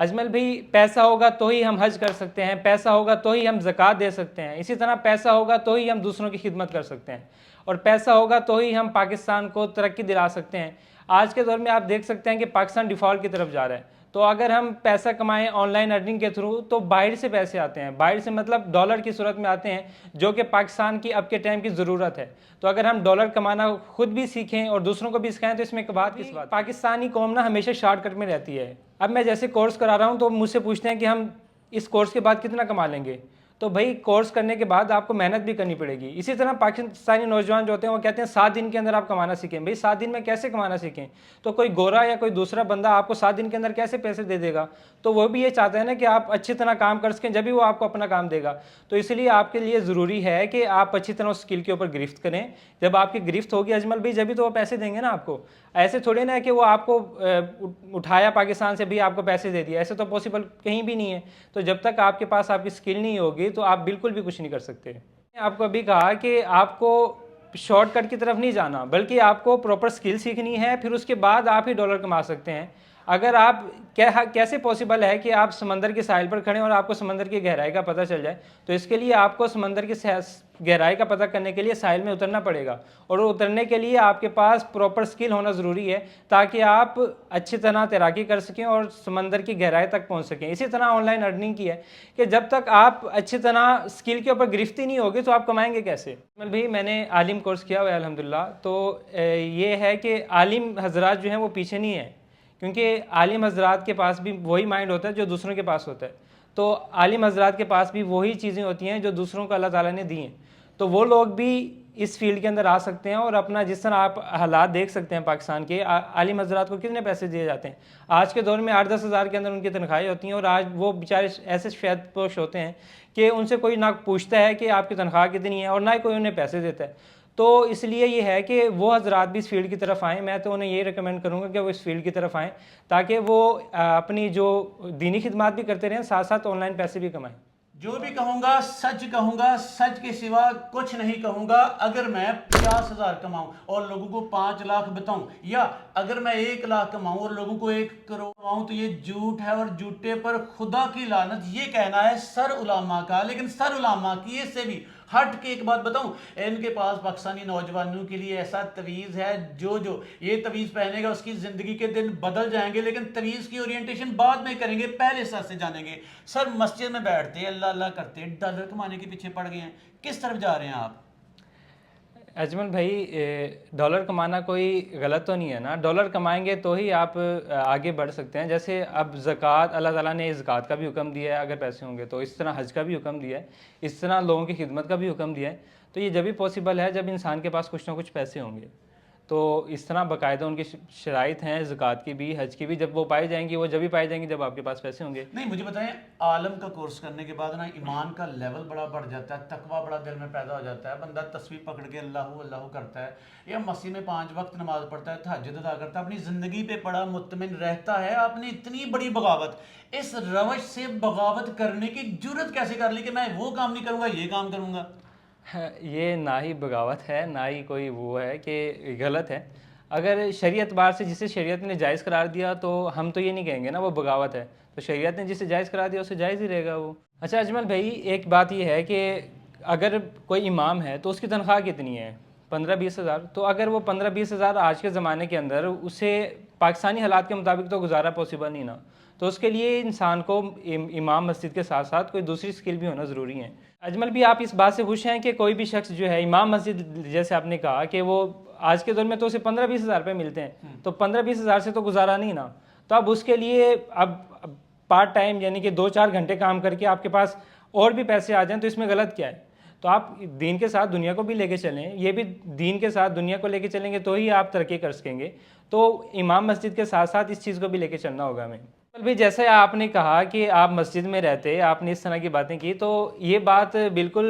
अजमल भाई, पैसा होगा तो ही हम हज कर सकते हैं, पैसा होगा तो ही हम ज़कात दे सकते हैं, इसी तरह पैसा होगा तो ही हम दूसरों की खिदमत कर सकते हैं, और पैसा होगा तो ही हम पाकिस्तान को तरक्की दिला सकते हैं। आज के दौर में आप देख सकते हैं कि पाकिस्तान डिफ़ॉल्ट की तरफ जा रहा है। तो अगर हम पैसा कमाएं ऑनलाइन अर्निंग के थ्रू, तो बाहर से पैसे आते हैं, बाहर से मतलब डॉलर की सूरत में आते हैं, जो कि पाकिस्तान की अब के टाइम की ज़रूरत है। तो अगर हम डॉलर कमाना खुद भी सीखें और दूसरों को भी सिखाएं, तो इसमें बात किस बात। पाकिस्तानी कौम ना हमेशा शॉर्टकट में रहती है। अब मैं जैसे कोर्स करा रहा हूँ, तो मुझसे पूछते हैं कि हम इस कोर्स के बाद कितना कमा लेंगे। तो भाई, कोर्स करने के बाद आपको मेहनत भी करनी पड़ेगी। इसी तरह पाकिस्तानी नौजवान जो होते हैं वो कहते हैं 7 दिन के अंदर आप कमाना सीखें। भाई, 7 दिन में कैसे कमाना सीखें? तो कोई गोरा या कोई दूसरा बंदा आपको 7 दिन के अंदर कैसे पैसे दे देगा? तो वो भी ये चाहते हैं ना कि आप अच्छी तरह काम कर सकें, जब भी वो आपको अपना काम देगा। तो इसलिए आपके लिए ज़रूरी है कि आप अच्छी तरह उस स्किल के ऊपर गिरफ्त करें। जब आपकी गिरफ्त होगी अजमल भाई, जब भी तो वो पैसे देंगे ना आपको। ऐसे थोड़े ना है कि वो आपको उठाया पाकिस्तान से भी आपको पैसे दे दिए, ऐसे तो पॉसिबल कहीं भी नहीं है। तो जब तक आपके पास आपकी स्किल नहीं होगी, तो आप बिल्कुल भी कुछ नहीं कर सकते। आपको अभी कहा कि आपको शॉर्टकट की तरफ नहीं जाना, बल्कि आपको प्रॉपर स्किल सीखनी है, फिर उसके बाद आप ही डॉलर कमा सकते हैं। अगर आप कैसे पॉसिबल है कि आप समंदर के साहिल पर खड़े और आपको समंदर की गहराई का पता चल जाए? तो इसके लिए आपको समंदर की गहराई का पता करने के लिए साहिल में उतरना पड़ेगा, और उतरने के लिए आपके पास प्रॉपर स्किल होना ज़रूरी है, ताकि आप अच्छी तरह तैराकी कर सकें और समंदर की गहराई तक पहुंच सकें। इसी तरह ऑनलाइन अर्निंग की है कि जब तक आप अच्छी तरह स्किल के ऊपर गिरफ्ती नहीं होगी, तो आप कमाएंगे कैसे? मतलब भाई, मैंने आलिम कोर्स किया हुआ है अल्हम्दुलिल्लाह। तो ये है कि आलिम हजरात जो हैं वो पीछे नहीं है, क्योंकि आलिम हजरात के पास भी वही माइंड होता है जो दूसरों के पास होता है। तो आलिम हजरात के पास भी वही चीज़ें होती हैं जो दूसरों को अल्लाह ताला ने दी हैं। तो वो लोग भी इस फील्ड के अंदर आ सकते हैं, और अपना जिस तरह आप हालात देख सकते हैं पाकिस्तान के, आलिम हजरात को कितने पैसे दिए जाते हैं आज के दौर में? 8-10 हज़ार के अंदर उनकी तनख्वाहें होती हैं, और आज वो बेचारे ऐसे शैदपोश होते हैं कि उनसे कोई ना पूछता है कि आपकी तनख्वाह कितनी है, और ना ही कोई उन्हें पैसे देता है। तो इसलिए ये है कि वो हजरात भी इस फील्ड की तरफ आएँ। मैं तो उन्हें ये रिकमेंड करूँगा कि वो इस फील्ड की तरफ आएँ, ताकि वो अपनी जो दीनी खिदमत भी करते रहें, साथ साथ ऑनलाइन पैसे भी कमाएँ। जो भी कहूंगा सच के सिवा कुछ नहीं कहूंगा। अगर मैं 50,000 कमाऊं और लोगों को 5 लाख बताऊं, या अगर मैं 1 लाख कमाऊं और लोगों को 1 करोड़ कमाऊं, तो ये झूठ है, और झूठे पर खुदा की लानत। ये कहना है सर उलामा का, लेकिन सर उलामा की इससे भी हट के एक बात बताऊं, इनके पास पाकिस्तानी नौजवानों के लिए ऐसा तवीज़ है, जो ये तवीज़ पहनेगा उसकी ज़िंदगी के दिन बदल जाएंगे। लेकिन तवीज़ की ओरिएंटेशन बाद में करेंगे, पहले सर से जानेंगे। सर मस्जिद में बैठते अल्लाह अल्लाह करते, डॉलर कमाने के पीछे पड़ गए हैं। किस तरफ जा रहे हैं आप? अजमल भाई, डॉलर कमाना कोई गलत तो नहीं है ना। डॉलर कमाएंगे तो ही आप आगे बढ़ सकते हैं। जैसे अब ज़कात, अल्लाह ताला ने ज़कात का भी हुक्म दिया है अगर पैसे होंगे तो, इस तरह हज का भी हुक्म दिया है, इस तरह लोगों की खिदमत का भी हुक्म दिया है। तो ये जब भी पॉसिबल है जब इंसान के पास कुछ ना कुछ पैसे होंगे। तो इस तरह बाकायदा उनकी शराइत हैं ज़कात की भी, हज की भी। जब वो पाई जाएंगी, वो जब भी पाई जाएंगी जब आपके पास पैसे होंगे। नहीं, मुझे बताएं, आलम का कोर्स करने के बाद ना ईमान का लेवल बड़ा बढ़ जाता है, तकवा बड़ा दिल में पैदा हो जाता है, बंदा तस्वीर पकड़ के अल्लाह अल्लाह करता है, या मस्जिद में 5 वक्त नमाज पढ़ता है, तहज्जुद अदा करता है, अपनी ज़िंदगी पे बड़ा मुतमिन रहता है। आपने इतनी बड़ी बगावत, इस रवश से बगावत करने की जुर्रत कैसे कर ली कि मैं वो काम नहीं करूँगा, ये काम करूँगा? ये ना ही बगावत है, ना ही कोई वो है कि गलत है। अगर शरीयत बार से जिसे शरीयत ने जायज़ करार दिया, तो हम तो ये नहीं कहेंगे ना वो बगावत है। तो शरीयत ने जिसे जायज़ करार दिया उसे जायज़ ही रहेगा वो। अच्छा अजमल भाई, एक बात ये है कि अगर कोई इमाम है तो उसकी तनख्वाह कितनी है? 15-20 हज़ार। तो अगर वो 15-20 हज़ार आज के ज़माने के अंदर, उसे पाकिस्तानी हालात के मुताबिक तो गुजारा पॉसिबल नहीं ना। तो उसके लिए इंसान को इमाम मस्जिद के साथ साथ कोई दूसरी स्किल भी होना ज़रूरी है। अजमल भी, आप इस बात से खुश हैं कि कोई भी शख्स जो है इमाम मस्जिद, जैसे आपने कहा कि वो आज के दौर में तो उसे 15-20 हज़ार रुपये मिलते हैं, तो 15-20 हज़ार से तो गुजारा नहीं ना। तो अब उसके लिए अब पार्ट टाइम यानी कि 2-4 घंटे काम करके आपके पास और भी पैसे आ जाएं, तो इसमें गलत क्या है? तो आप दीन के साथ दुनिया को भी लेके चलें, ये भी दीन के साथ दुनिया को लेके चलेंगे तो ही आप तरक्की कर सकेंगे। तो इमाम मस्जिद के साथ साथ इस चीज़ को भी लेके चलना होगा हमें। भाई, जैसे आपने कहा कि आप मस्जिद में रहते, आपने इस तरह की बातें की, तो ये बात बिल्कुल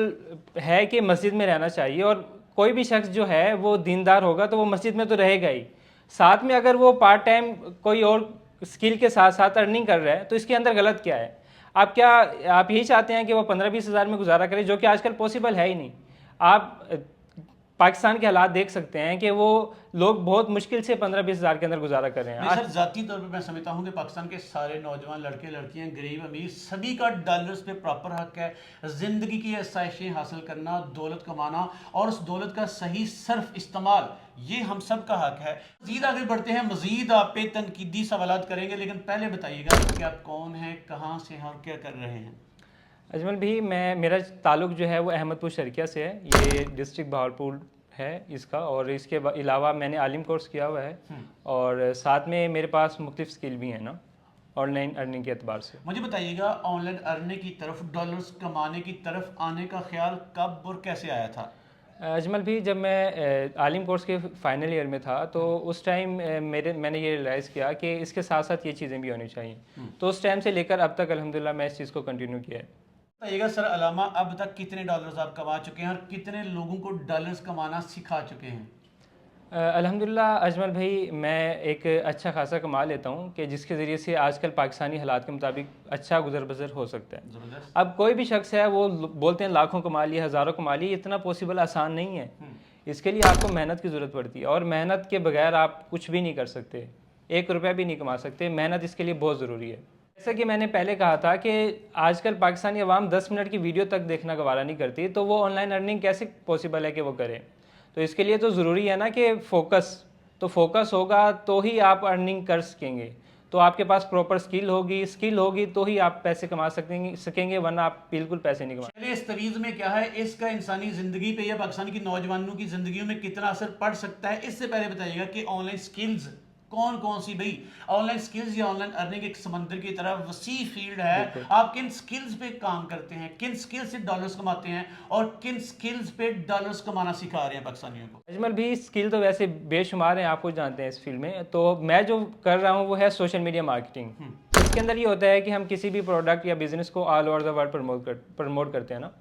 है कि मस्जिद में रहना चाहिए, और कोई भी शख्स जो है वो दीनदार होगा तो वो मस्जिद में तो रहेगा ही। साथ में अगर वो पार्ट टाइम कोई और स्किल के साथ साथ अर्निंग कर रहा है, तो इसके अंदर गलत क्या है? आप यही चाहते हैं कि वो 15-20 हज़ार में गुजारा करें, जो कि आजकल पॉसिबल है ही नहीं। आप पाकिस्तान के हालात देख सकते हैं कि वो लोग बहुत मुश्किल से 15-20 हज़ार के अंदर गुजारा कर रहे हैं। नहीं सर, जाती तौर पे मैं समझता हूँ कि पाकिस्तान के सारे नौजवान लड़के लड़कियां, गरीब अमीर, सभी का डॉलर्स पे प्रॉपर हक है। जिंदगी की आसाइशें हासिल करना, दौलत कमाना और उस दौलत का सही सर्फ इस्तेमाल, ये हम सब का हक है। मजीद आगे बढ़ते हैं, मजीद आप पे तनकीदी सवालात करेंगे, लेकिन पहले बताइएगा कि आप कौन हैं, कहाँ से हैं और क्या कर रहे हैं। अजमल भी, मेरा ताल्लुक़ जो है वो अहमदपुर शर्किया से है। ये डिस्ट्रिक्ट बहावलपुर है इसका, और इसके अलावा मैंने आलिम कोर्स किया हुआ है, और साथ में मेरे पास मुख्तलिफ स्किल भी हैं ना, ऑनलाइन अर्निंग के एतबार से। मुझे बताइएगा, ऑनलाइन अर्निंग की तरफ, डॉलर्स कमाने की तरफ आने का ख्याल कब और कैसे आया था? अजमल भी, जब मैं आलिम कोर्स के फाइनल ईयर में था तो उस टाइम मैंने ये रियलाइज़ किया कि इसके साथ साथ ये चीज़ें भी होनी चाहिए। तो उस टाइम से लेकर अब तक अल्हम्दुलिल्लाह मैं इस चीज़ को कंटिन्यू किया है। बताइएगा सर अलामा, अब तक कितने डॉलर्स आप कमा चुके हैं और कितने लोगों को डॉलर्स कमाना सिखा चुके हैं? अल्हम्दुलिल्लाह अजमल भाई, मैं एक अच्छा खासा कमा लेता हूँ कि जिसके ज़रिए से आजकल पाकिस्तानी हालात के मुताबिक अच्छा गुजर बसर हो सकता है। ज़बरदस्त। अब कोई भी शख्स है वो बोलते हैं लाखों कमा लिए, हज़ारों कमा लिए, इतना पॉसिबल आसान नहीं है। इसके लिए आपको मेहनत की ज़रूरत पड़ती है, और मेहनत के बगैर आप कुछ भी नहीं कर सकते, 1 रुपया भी नहीं कमा सकते। मेहनत इसके लिए बहुत ज़रूरी है। जैसा कि मैंने पहले कहा था कि आजकल पाकिस्तानी अवाम 10 मिनट की वीडियो तक देखना गवारा नहीं करती, तो वो ऑनलाइन अर्निंग कैसे पॉसिबल है कि वो करें। तो इसके लिए तो ज़रूरी है ना कि फोकस होगा तो ही आप अर्निंग कर सकेंगे। तो आपके पास प्रॉपर स्किल होगी तो ही आप पैसे कमा सकेंगे, वरना आप बिल्कुल पैसे नहीं कमा। चलिए, इस तवीज़ में क्या है, इसका इंसानी ज़िंदगी पे या पाकिस्तान की नौजवानों की ज़िंदगियों में कितना असर पड़ सकता है, इससे पहले बताइएगा कि ऑनलाइन स्किल्स कौन कौन सी, भाई ऑनलाइन स्किल्स या ऑनलाइन अर्निंग एक समंदर की तरह वसी फील्ड है। आप किन स्किल्स पे काम करते हैं, किन स्किल्स से डॉलर्स कमाते हैं और किन स्किल्स पे डॉलर्स कमाना सिखा रहे हैं पाकिस्तानियों को? अजमल भी, स्किल तो वैसे बेशुमार हैं, आपको जानते हैं इस फील्ड में। तो मैं जो कर रहा हूँ वो है सोशल मीडिया मार्केटिंग। इसके अंदर ये होता है कि हम किसी भी प्रोडक्ट या बिज़नेस को all over the world promote करते हैं ना।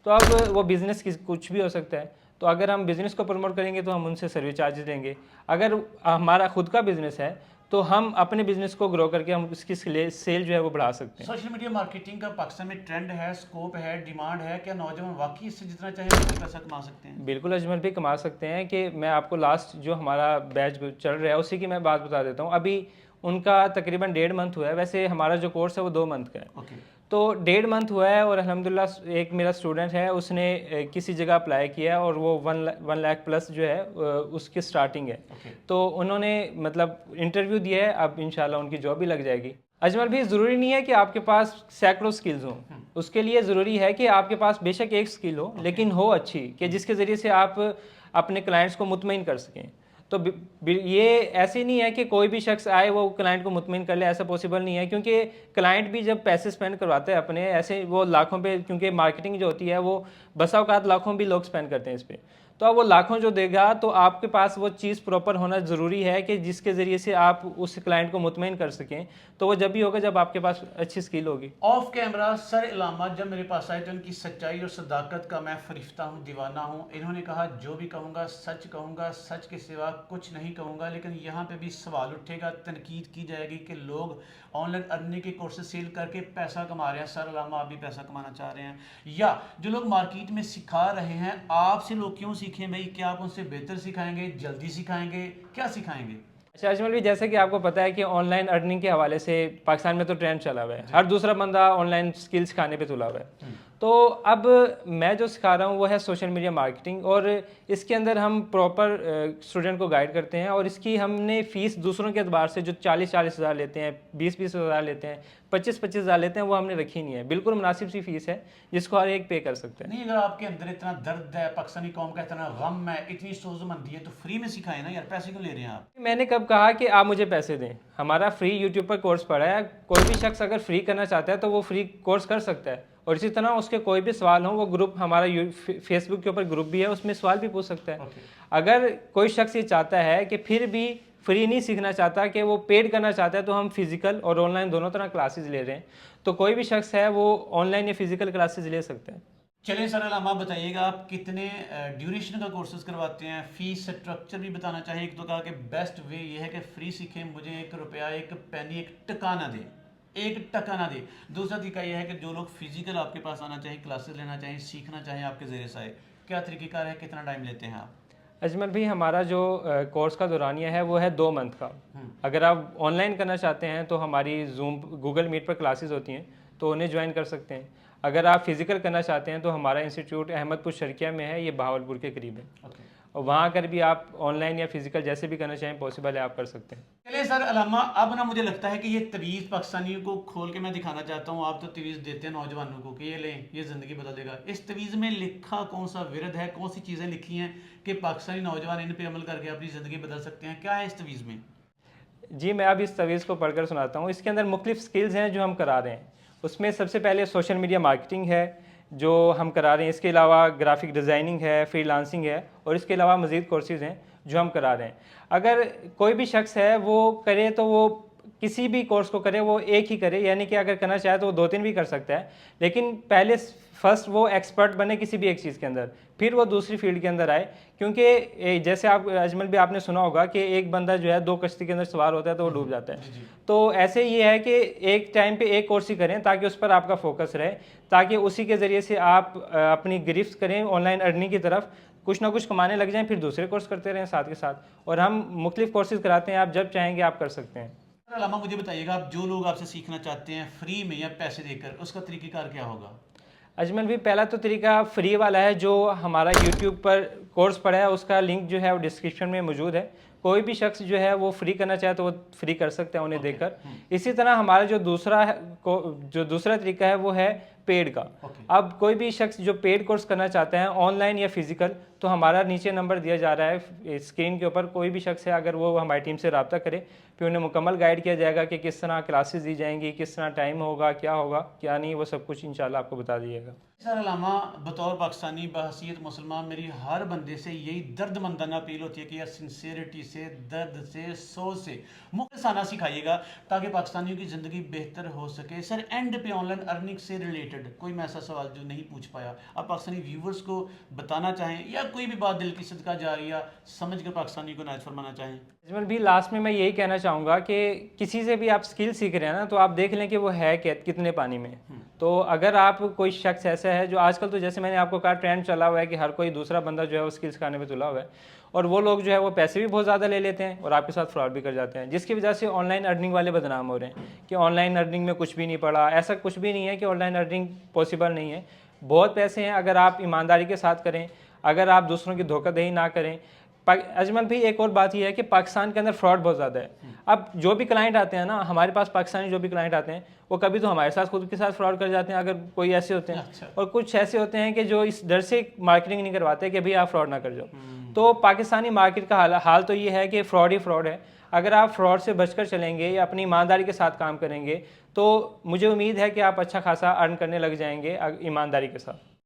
तो अब वो बिज़नेस कुछ भी हो सकता है। तो अगर हम बिज़नेस को प्रमोट करेंगे तो हम उनसे सर्विस चार्जेस लेंगे। अगर हमारा खुद का बिज़नेस है तो हम अपने बिज़नेस को ग्रो करके हम उसकी सेल जो है वो बढ़ा सकते हैं। सोशल मीडिया मार्केटिंग का पाकिस्तान में ट्रेंड है, स्कोप है, डिमांड है, क्या नौजवान वाकई इससे जितना चाहे उतना पैसा कमा सकते हैं? बिल्कुल अजमल भी, कमा सकते हैं। कि मैं आपको लास्ट जो हमारा बैच चल रहा है उसी की मैं बात बता देता हूँ। अभी उनका तकरीबन 1.5 मंथ हुआ है। वैसे हमारा जो कोर्स है वो 2 मंथ का है। ओके। तो 1.5 मंथ हुआ है, और अल्हम्दुलिल्लाह एक मेरा स्टूडेंट है, उसने किसी जगह अप्लाई किया और वो 1 लाख प्लस जो है उसकी स्टार्टिंग है। तो उन्होंने मतलब इंटरव्यू दिया है, अब इंशाल्लाह उनकी जॉब भी लग जाएगी। अजमल भी, ज़रूरी नहीं है कि आपके पास सैकड़ों स्किल्स हों। उसके लिए ज़रूरी है कि आपके पास बेशक एक स्किल हो, लेकिन हो अच्छी, कि जिसके ज़रिए से आप अपने क्लाइंट्स को मुतमईन कर सकें। तो ये ऐसे नहीं है कि कोई भी शख्स आए वो क्लाइंट को मुतमईन कर ले, ऐसा पॉसिबल नहीं है। क्योंकि क्लाइंट भी जब पैसे स्पेंड करवाते हैं अपने, ऐसे वो लाखों पे, क्योंकि मार्केटिंग जो होती है वो बसा औकात लाखों भी लोग स्पेंड करते हैं इस पर। तो अब वो लाखों जो देगा, तो आपके पास वो चीज़ प्रॉपर होना ज़रूरी है कि जिसके ज़रिए से आप उस क्लाइंट को मुतमईन कर सकें। तो वो जब भी होगा जब आपके पास अच्छी स्किल होगी। ऑफ कैमरा सर इलामा जब मेरे पास आए तो उनकी सच्चाई और सदाकत का मैं फरिश्ता हूँ, दीवाना हूँ। इन्होंने कहा जो भी कहूँगा, सच के सिवा कुछ नहीं कहूँगा। लेकिन यहाँ पे भी सवाल उठेगा, तनकीद की जाएगी कि लोग ऑनलाइन अर्निंग के कोर्सेज सेल करके पैसा कमा रहे हैं। सर इलामा, आप भी पैसा कमाना चाह रहे हैं, या जो लोग मार्केट में सिखा रहे हैं आपसे लोग क्यों सीखें भाई? क्या आप उनसे बेहतर सिखाएंगे, जल्दी सिखाएंगे, क्या सिखाएंगे? अच्छा अजमल भी, जैसे कि आपको पता है कि ऑनलाइन अर्निंग के हवाले से पाकिस्तान में तो ट्रेंड चला हुआ है, हर दूसरा बंदा ऑनलाइन स्किल्स सिखाने पे तुला हुआ है। तो अब मैं जो सिखा रहा हूँ वो है सोशल मीडिया मार्केटिंग, और इसके अंदर हम प्रॉपर स्टूडेंट को गाइड करते हैं। और इसकी हमने फ़ीस दूसरों के अतबार से जो 40-40 हज़ार लेते हैं, 20-20 हज़ार लेते हैं, 25-25 हज़ार लेते हैं, वो हमने रखी नहीं है। बिल्कुल मुनासिब सी फ़ीस है जिसको हर एक पे कर सकते हैं। नहीं, अगर आपके अंदर इतना दर्द है, पाकिस्तानी कौम का इतना गम है, इतनी सोजमंदी है, तो फ्री में सिखाए ना यार, पैसे क्यों ले रहे हैं आप? मैंने कब कहा कि आप मुझे पैसे दें? हमारा फ्री यूट्यूब पर कोर्स पड़ा है। कोई भी शख्स अगर फ्री करना चाहता है तो वो फ्री कोर्स कर सकता है। और इसी तरह उसके कोई भी सवाल हो, वो ग्रुप हमारा फेसबुक के ऊपर ग्रुप भी है, उसमें सवाल भी पूछ सकता है। अगर कोई शख्स ये चाहता है कि फिर भी फ्री नहीं सीखना चाहता, कि वो पेड करना चाहता है, तो हम फिजिकल और ऑनलाइन दोनों तरह क्लासेस ले रहे हैं। तो कोई भी शख्स है वो ऑनलाइन या फिजिकल क्लासेस ले सकते हैं। चलिए सर अलामा, बताइएगा आप कितने ड्यूरेशन का कोर्सेज करवाते हैं, फीस स्ट्रक्चर भी बताना चाहिए। एक तो कहा कि बेस्ट वे ये है कि फ्री सीखें, मुझे 1 रुपया, 1 पैनी, 1 टका ना दे, 1 टका ना दे। दूसरा तरीका यह है कि जो लोग फिजिकल आपके पास आना चाहिए, क्लासेस लेना चाहिए, सीखना चाहें आपके ज़रिए से आए, क्या तरीक़ेकार है, कितना टाइम लेते हैं आप? अजमल भाई, हमारा जो कोर्स का दौरानिया है वो है 2 मंथ का। अगर आप ऑनलाइन करना चाहते हैं तो हमारी जूम गूगल मीट पर क्लासेस होती हैं, तो उन्हें ज्वाइन कर सकते हैं। अगर आप फिज़िकल करना चाहते हैं तो हमारा इंस्टीट्यूट अहमदपुर शर्किया में है, ये बहावलपुर के करीब है। ओके। और वहाँ कर भी आप ऑनलाइन या फिज़िकल जैसे भी करना चाहें पॉसिबल है, आप कर सकते हैं। चलिए सर अलामा, अब ना मुझे लगता है कि ये तवीज़ पाकिस्तानियों को खोल के मैं दिखाना चाहता हूँ। आप तो तवीज़ देते हैं नौजवानों को कि ये लें, ये ज़िंदगी बदल देगा। इस तवीज़ में लिखा कौन सा विरद है, कौन सी चीज़ें लिखी हैं कि पाकिस्तानी नौजवान इन पे अमल करके अपनी ज़िंदगी बदल सकते हैं? क्या है इस तवीज़ में? जी, मैं अब इस तवीज़ को पढ़कर सुनाता हूँ। इसके अंदर मुख्तलिफ स्किल्स हैं जो हम करा रहे हैं। उसमें सबसे पहले सोशल मीडिया मार्केटिंग है जो हम करा रहे हैं। इसके अलावा ग्राफिक डिज़ाइनिंग है, फ्रीलांसिंग है, और इसके अलावा मज़ीद कोर्सेज़ हैं जो हम करा रहे हैं। अगर कोई भी शख्स है वो करे तो वो किसी भी कोर्स को करे, वो एक ही करे, यानी कि अगर करना चाहे तो वो 2-3 भी कर सकता है, लेकिन पहले फर्स्ट वो एक्सपर्ट बने किसी भी एक चीज़ के अंदर, फिर वो दूसरी फील्ड के अंदर आए। क्योंकि जैसे आप अजमल भी आपने सुना होगा कि एक बंदा जो है 2 कश्ती के अंदर सवार होता है तो वो डूब जाता है। तो ऐसे ये है कि एक टाइम पे एक कोर्स ही करें ताकि उस पर आपका फोकस रहे, ताकि उसी के ज़रिए से आप अपनी गिरफ्त करें ऑनलाइन अर्निंग की तरफ, कुछ ना कुछ कमाने लग जाएं, फिर दूसरे कोर्स करते रहें साथ के साथ। और हम मुख्तलिफ कोर्सेज़ कराते हैं, आप जब चाहेंगे आप कर सकते हैं। सर अलामा, मुझे बताइएगा, आप जो लोग आपसे सीखना चाहते हैं फ्री में या पैसे देकर, उसका तरीक़ेकार क्या होगा? अजमल भी, पहला तो तरीका फ्री वाला है। जो हमारा यूट्यूब पर कोर्स पड़ा है उसका लिंक जो है वो डिस्क्रिप्शन में मौजूद है। कोई भी शख्स जो है वो फ्री करना चाहे तो वो फ्री कर सकते हैं उन्हें देकर। इसी तरह हमारा जो दूसरा तरीका है वो है पेड का। अब कोई भी शख्स जो पेड कोर्स करना चाहते हैं ऑनलाइन या फिजिकल, तो हमारा नीचे नंबर दिया जा रहा है स्क्रीन के ऊपर। कोई भी शख्स है अगर वो हमारी टीम से रब्ता करे, फिर उन्हें मुकम्मल गाइड किया जाएगा कि किस तरह क्लासेस दी जाएंगी, किस तरह टाइम होगा, क्या होगा क्या नहीं, वो सब कुछ इंशाल्लाह आपको बता दिएगा। सर अलामा, बतौर पाकिस्तानी बहसीयत मुसलमान मेरी हर बंदे से यही दर्दमंदाना अपील होती है कि यार सिंसेरिटी से, दर्द से, सोच से मुखलिसाना सिखाइएगा ताकि पाकिस्तानियों की ज़िंदगी बेहतर हो सके। सर एंड पे ऑनलाइन अर्निंग से रिलेटेड कोई मैं ऐसा सवाल जो नहीं पूछ पाया, आप पाकिस्तानी व्यूवर्स को बताना चाहें, या कोई भी बात दिल की सदका जारिया समझ कर पाकिस्तानी को नाज फरमाना चाहें? अजमल भी, लास्ट में मैं यही कहना चाहूँगा कि किसी से भी आप स्किल सीख रहे हैं ना, तो आप देख लें कि वो है कितने पानी में। तो अगर आप कोई शख्स ऐसा है जो आजकल, तो जैसे मैंने आपको कहा, ट्रेंड चला हुआ है कि हर कोई दूसरा बंदा जो है वो स्किल सिखाने में तुला हुआ है, और वो लोग जो है वो पैसे भी बहुत ज़्यादा ले लेते हैं और आपके साथ फ्रॉड भी कर जाते हैं, जिसकी वजह से ऑनलाइन अर्निंग वाले बदनाम हो रहे हैं कि ऑनलाइन अर्निंग में कुछ भी नहीं पड़ा। ऐसा कुछ भी नहीं है कि ऑनलाइन अर्निंग पॉसिबल नहीं है, बहुत पैसे हैं अगर आप ईमानदारी के साथ करें, अगर आप दूसरों की धोखाधड़ी ना करें। अजमल भी, एक और बात यह है कि पाकिस्तान के अंदर फ्रॉड बहुत ज़्यादा है। अब जो भी क्लाइंट आते हैं ना हमारे पास, पाकिस्तानी जो भी क्लाइंट आते हैं, वो कभी तो हमारे साथ खुद के साथ फ्रॉड कर जाते हैं अगर कोई ऐसे होते हैं। अच्छा। और कुछ ऐसे होते हैं कि जो इस डर से मार्केटिंग नहीं करवाते कि भाई आप फ्रॉड ना कर जाओ। तो पाकिस्तानी मार्केट का हाल तो ये है कि फ्रॉड ही फ्रॉड है। अगर आप फ्रॉड से बचकर चलेंगे या अपनी ईमानदारी के साथ काम करेंगे तो मुझे उम्मीद है कि आप अच्छा खासा अर्न करने लग जाएंगे ईमानदारी के साथ।